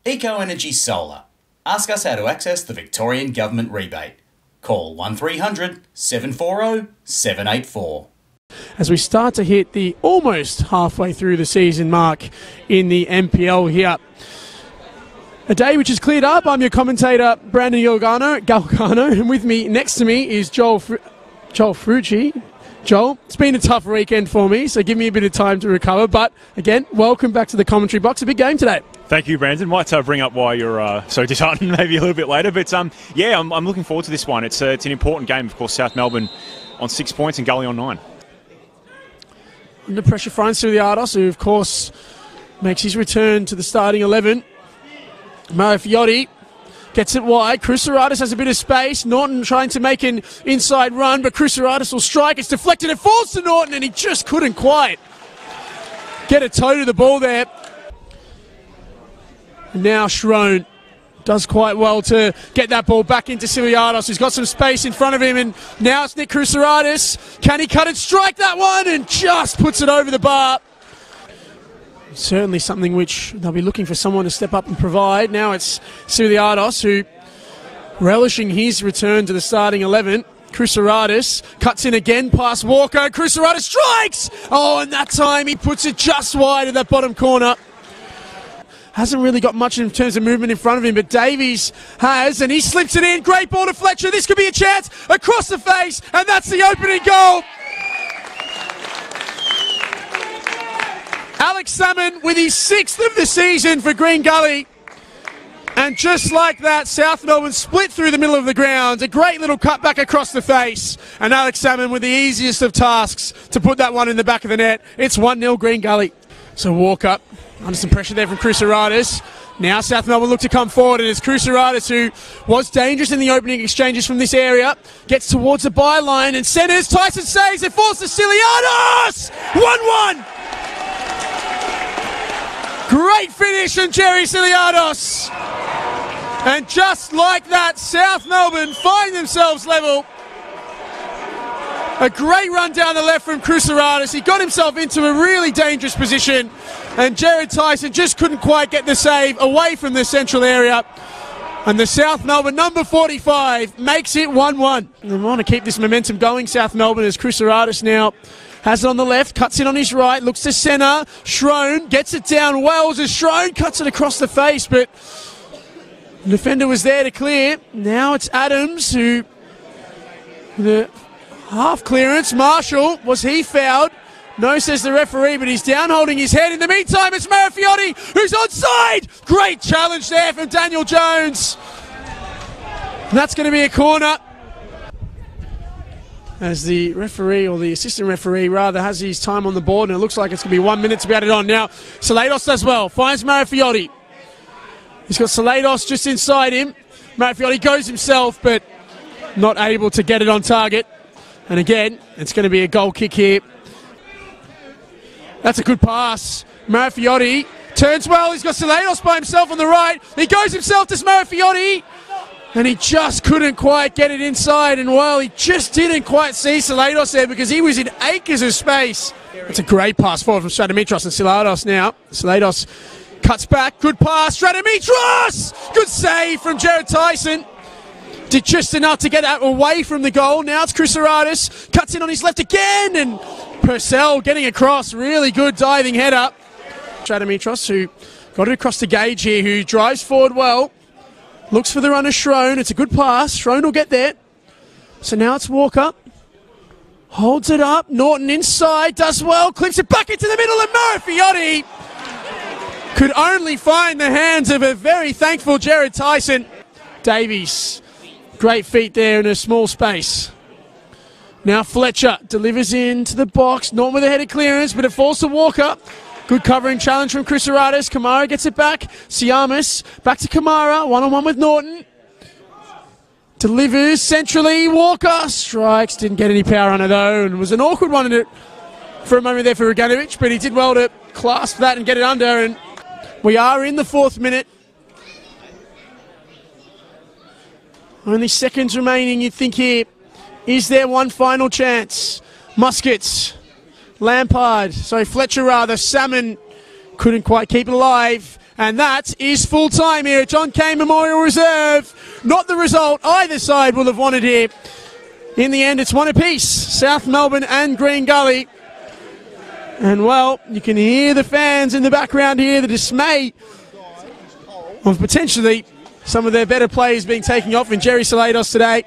Eco Energy Solar. Ask us how to access the Victorian Government rebate. Call 1300 740 784. As we start to hit the almost halfway through the season mark in the NPL here. A day which is cleared up. I'm your commentator, Brandon Galgano, and with me, next to me, is Joel Frucci. Joel, it's been a tough weekend for me, so give me a bit of time to recover. But again, welcome back to the commentary box. A big game today. Thank you, Brandon. Might bring up why you're so disheartened maybe a little bit later. But yeah, I'm looking forward to this one. It's an important game, of course. South Melbourne on 6 points and Gully on 9. Under pressure finds Sylaidos, who of course makes his return to the starting 11. Marifiotti gets it wide. Sylaidos has a bit of space. Norton trying to make an inside run, but Sylaidos will strike. It's deflected. It falls to Norton, and he just couldn't quite get a toe to the ball there. Now Schrone does quite well to get that ball back into Sylaidos, who's got some space in front of him, and now it's Nick Sylaidos. Can he cut and strike that one? And just puts it over the bar. Certainly something which they'll be looking for someone to step up and provide. Now it's Sylaidos, who, relishing his return to the starting 11. Sylaidos cuts in again past Walker. Sylaidos strikes! Oh, and that time he puts it just wide of that bottom corner. Hasn't really got much in terms of movement in front of him, but Davies has, and he slips it in. Great ball to Fletcher. This could be a chance across the face, and that's the opening goal. Alex Salmon with his 6th of the season for Green Gully. And just like that, South Melbourne split through the middle of the ground. A great little cut back across the face. And Alex Salmon with the easiest of tasks to put that one in the back of the net. It's 1-0 Green Gully. So Walker under some pressure there from Sylaidos. Now South Melbourne look to come forward, and it's Sylaidos, who was dangerous in the opening exchanges from this area, gets towards the byline and centres. Tyson saves. It falls to Sylaidos. 1-1. Great finish from Gerrie Sylaidos. And just like that, South Melbourne find themselves level. A great run down the left from Sylaidos. He got himself into a really dangerous position, and Jared Tyson just couldn't quite get the save away from the central area. And the South Melbourne number 45 makes it 1-1. They want to keep this momentum going, South Melbourne, as Sylaidos now has it on the left, cuts in on his right, looks to centre. Schrone gets it down well as Schrone cuts it across the face, but the defender was there to clear. Now it's Adams, who, the half clearance. Marshall, was he fouled? No, says the referee, but he's down holding his head. In the meantime, it's Marifiotti who's onside. Great challenge there from Daniel Jones. And that's going to be a corner, as the referee, or the assistant referee rather, has his time on the board, and it looks like it's going to be 1 minute to be added on. Now, Sylaidos does well, finds Marifiotti. He's got Sylaidos just inside him. Marifiotti goes himself, but not able to get it on target. And again, it's going to be a goal kick here. That's a good pass. Marifiotti turns well. He's got Sylaidos by himself on the right. He goes himself to Marifiotti, and he just couldn't quite get it inside. And well, he just didn't quite see Sylaidos there, because he was in acres of space. It's a great pass forward from Stratemitros, and Sylaidos now. Sylaidos cuts back. Good pass. Stratemitros! Good save from Jared Tyson. Did just enough to get that away from the goal. Now it's Sylaidos. Cuts in on his left again, and Purcell getting across. Really good diving header. Stratemitros, who got it across to Gage here, who drives forward well. Looks for the run of Schrone. It's a good pass. Schrone will get there. So now it's Walker. Holds it up. Norton inside. Does well. Clips it back into the middle. And Marifiotti could only find the hands of a very thankful Jared Tyson. Davies. Great feet there in a small space. Now Fletcher delivers into the box. Norton with a headed clearance, but it falls to Walker. Good covering challenge from Sylaidos. Kamara gets it back. Siamis back to Kamara. One-on-one with Norton. Delivers centrally. Walker strikes. Didn't get any power on it though, and it was an awkward one in it for a moment there for Roganovic, but he did well to clasp that and get it under. And we are in the 4th minute. Only seconds remaining, you'd think here. Is there one final chance? Fletcher rather. Salmon couldn't quite keep it alive. And that is full time here at John Cain Memorial Reserve. Not the result either side will have wanted here. In the end, it's one apiece, South Melbourne and Green Gully. And, well, you can hear the fans in the background here, the dismay of potentially some of their better players being taken off in Gerrie Sylaidos today.